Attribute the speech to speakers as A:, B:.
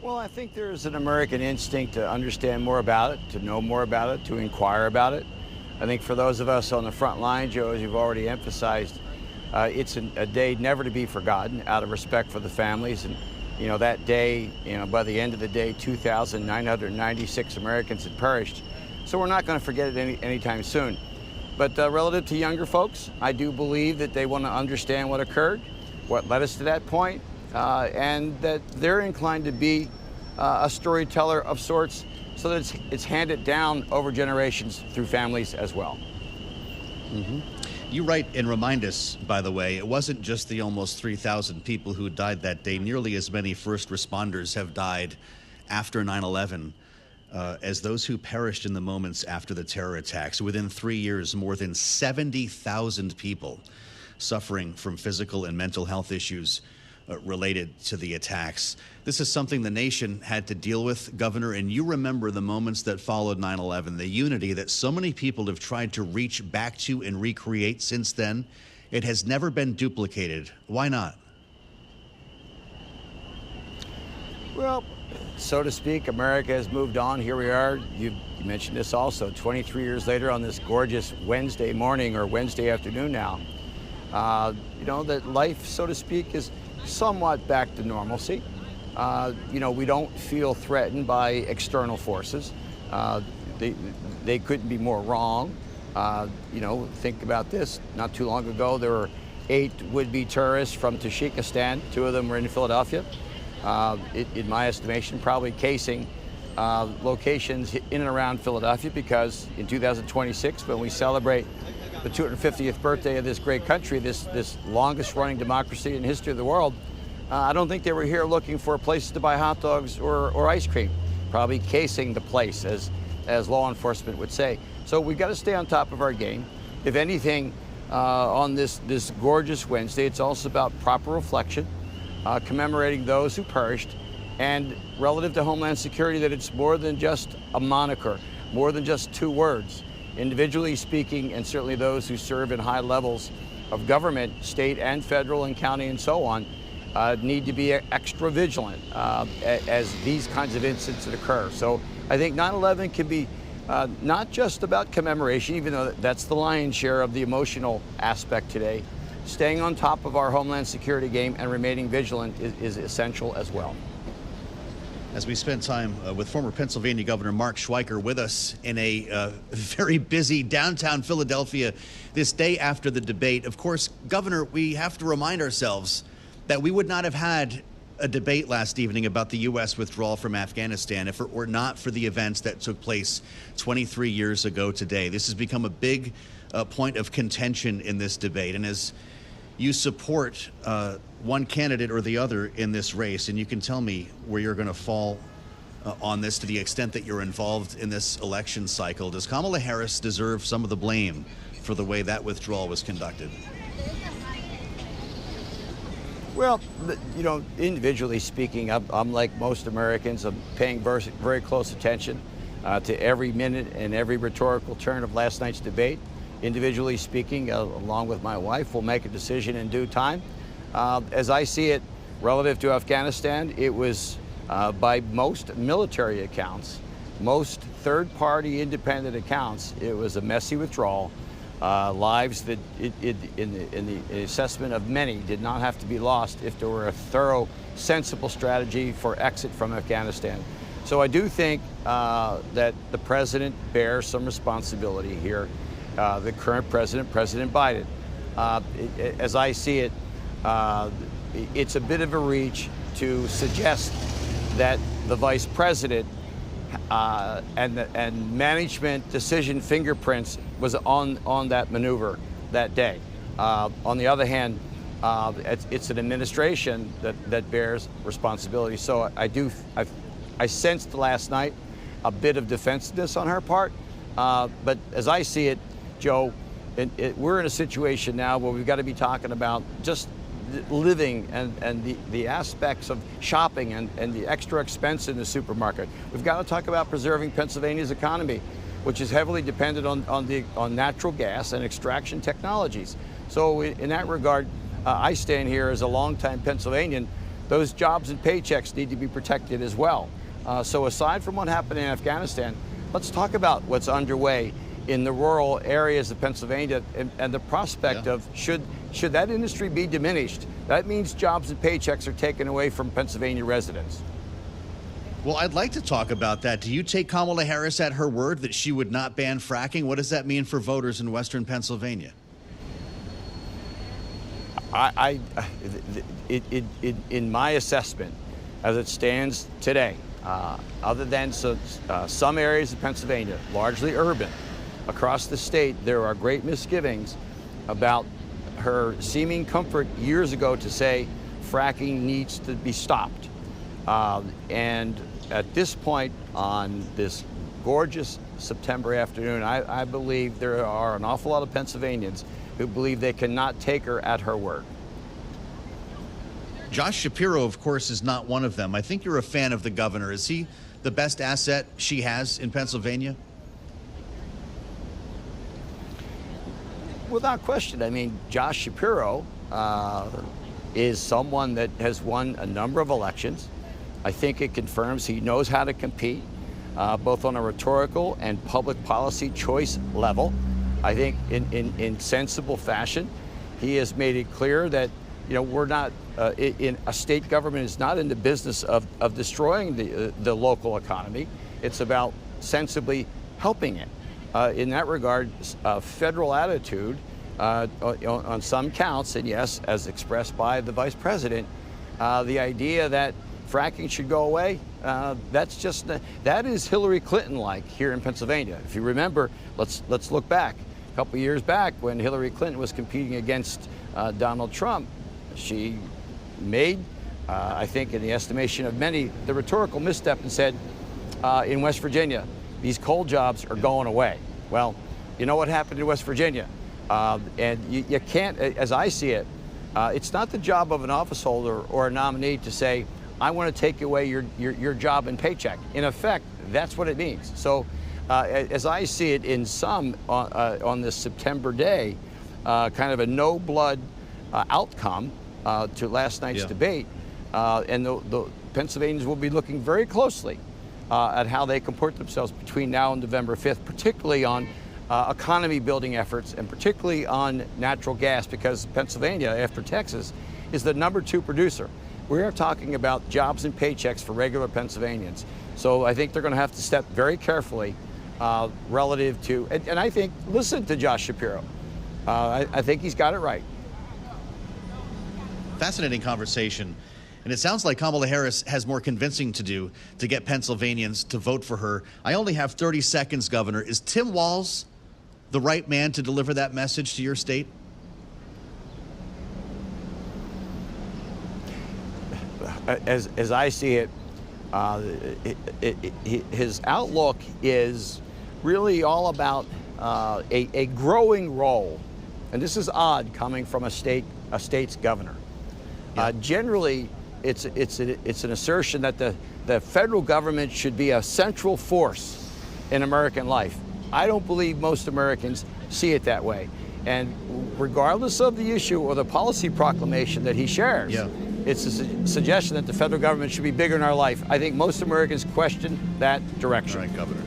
A: Well, I think there's an American instinct to understand more about it, to know more about it, to inquire about it. I think for those of us on the front line, Joe, as you've already emphasized, it's a day never to be forgotten out of respect for the families. And, that day, by the end of the day, 2,996 Americans had perished. So we're not going to forget it anytime soon. But relative to younger folks, I do believe that they want to understand what occurred, what led us to that point, and that they're inclined to be a storyteller of sorts, so that it's handed down over generations through families as well.
B: Mm-hmm. You write and remind us, by the way, it wasn't just the almost 3,000 people who died that day. Nearly as many first responders have died after 9/11 as those who perished in the moments after the terror attacks. Within 3 years, more than 70,000 people suffering from physical and mental health issues related to the attacks. This is something the nation had to deal with, Governor, and you remember the moments that followed 9/11, the unity that so many people have tried to reach back to and recreate since then. It has never been duplicated. Why not?
A: Well, so to speak, America has moved on. Here we are. You mentioned this also, 23 years later on this gorgeous Wednesday morning or Wednesday afternoon now. That life, so to speak, is somewhat back to normalcy. We don't feel threatened by external forces. They couldn't be more wrong. Think about this. Not too long ago, there were 8 would-be terrorists from Tajikistan. 2 of them were in Philadelphia. In my estimation, probably casing locations in and around Philadelphia, because in 2026, when we celebrate the 250th birthday of this great country, this longest-running democracy in the history of the world, I don't think they were here looking for places to buy hot dogs or ice cream. Probably casing the place, as law enforcement would say. So we've got to stay on top of our game. If anything, on this gorgeous Wednesday, it's also about proper reflection, commemorating those who perished, and relative to Homeland Security, that it's more than just a moniker, more than just 2 words. Individually speaking, and certainly those who serve in high levels of government, state and federal and county and so on, need to be extra vigilant as these kinds of incidents occur. So I think 9/11 can be not just about commemoration, even though that's the lion's share of the emotional aspect today. Staying on top of our Homeland Security game and remaining vigilant is essential as well.
B: As we spend time with former Pennsylvania Governor Mark Schweiker with us in a very busy downtown Philadelphia this day after the debate. Of course, Governor, we have to remind ourselves that we would not have had a debate last evening about the U.S. withdrawal from Afghanistan if it were not for the events that took place 23 years ago today. This has become a big point of contention in this debate. And as you support one candidate or the other in this race, and you can tell me where you're going to fall on this to the extent that you're involved in this election cycle, does Kamala Harris deserve some of the blame for the way that withdrawal was conducted?
A: Well, individually speaking, I'm like most Americans. I'm paying very close attention to every minute and every rhetorical turn of last night's debate. Individually speaking, along with my wife, we'll make a decision in due time. As I see it, relative to Afghanistan, it was, by most military accounts, most third-party independent accounts, it was a messy withdrawal. Lives that, in the assessment of many, did not have to be lost if there were a thorough, sensible strategy for exit from Afghanistan. So I do think that the president bears some responsibility here. The current president, President Biden. As I see it, it's a bit of a reach to suggest that the vice president and management decision fingerprints was on that maneuver that day. On the other hand, it's an administration that bears responsibility. So I sensed last night a bit of defensiveness on her part, but as I see it, Joe, we're in a situation now where we've got to be talking about just living and the aspects of shopping and the extra expense in the supermarket. We've got to talk about preserving Pennsylvania's economy, which is heavily dependent on natural gas and extraction technologies. So in that regard, I stand here as a longtime Pennsylvanian those jobs and paychecks need to be protected as well. So aside from what happened in Afghanistan, let's talk about what's underway in the rural areas of Pennsylvania and the prospect of should that industry be diminished, that means jobs and paychecks are taken away from Pennsylvania residents.
B: Well, I'd like to talk about that. Do you take Kamala Harris at her word that she would not ban fracking? What does that mean for voters in Western Pennsylvania?
A: In my assessment, as it stands today, other than some areas of Pennsylvania, largely urban, across the state, there are great misgivings about her seeming comfort years ago to say fracking needs to be stopped. And at this point, on this gorgeous September afternoon, I believe there are an awful lot of Pennsylvanians who believe they cannot take her at her word.
B: Josh Shapiro, of course, is not one of them. I think you're a fan of the governor. Is he the best asset she has in Pennsylvania?
A: Without question. I mean, Josh Shapiro is someone that has won a number of elections. I think it confirms he knows how to compete, both on a rhetorical and public policy choice level. I think in sensible fashion, he has made it clear that, you know, we're not, in a state government is not in the business of destroying the local economy. It's about sensibly helping it. In that regard, federal attitude on some counts, and yes, as expressed by the vice president, the idea that fracking should go away, that is Hillary Clinton-like here in Pennsylvania. If you remember, let's look back. A couple of years back when Hillary Clinton was competing against Donald Trump, she made, I think in the estimation of many, the rhetorical misstep and said, in West Virginia, these coal jobs are going away. Well, you know what happened in West Virginia? And you can't, as I see it, it's not the job of an office holder or a nominee to say, I want to take away your job and paycheck. In effect, that's what it means. So as I see it in some on this September day, kind of a no blood outcome to last night's debate. And the Pennsylvanians will be looking very closely at how they comport themselves between now and November 5th, particularly on economy building efforts and particularly on natural gas, because Pennsylvania, after Texas, is the #2 producer. We are talking about jobs and paychecks for regular Pennsylvanians. So I think they're going to have to step very carefully relative to, and I think, listen to Josh Shapiro. I think he's got it right.
B: Fascinating conversation. And it sounds like Kamala Harris has more convincing to do to get Pennsylvanians to vote for her. I only have 30 seconds, Governor. Is Tim Walz the right man to deliver that message to your state?
A: As I see it, his outlook is really all about a growing role, and this is odd coming from a state's governor. Generally, it's an assertion that the federal government should be a central force in American life. I don't believe most Americans see it that way, and regardless of the issue or the policy proclamation that he shares. It's a suggestion that the federal government should be bigger in our life. I think most Americans question that direction.
B: All right, Governor.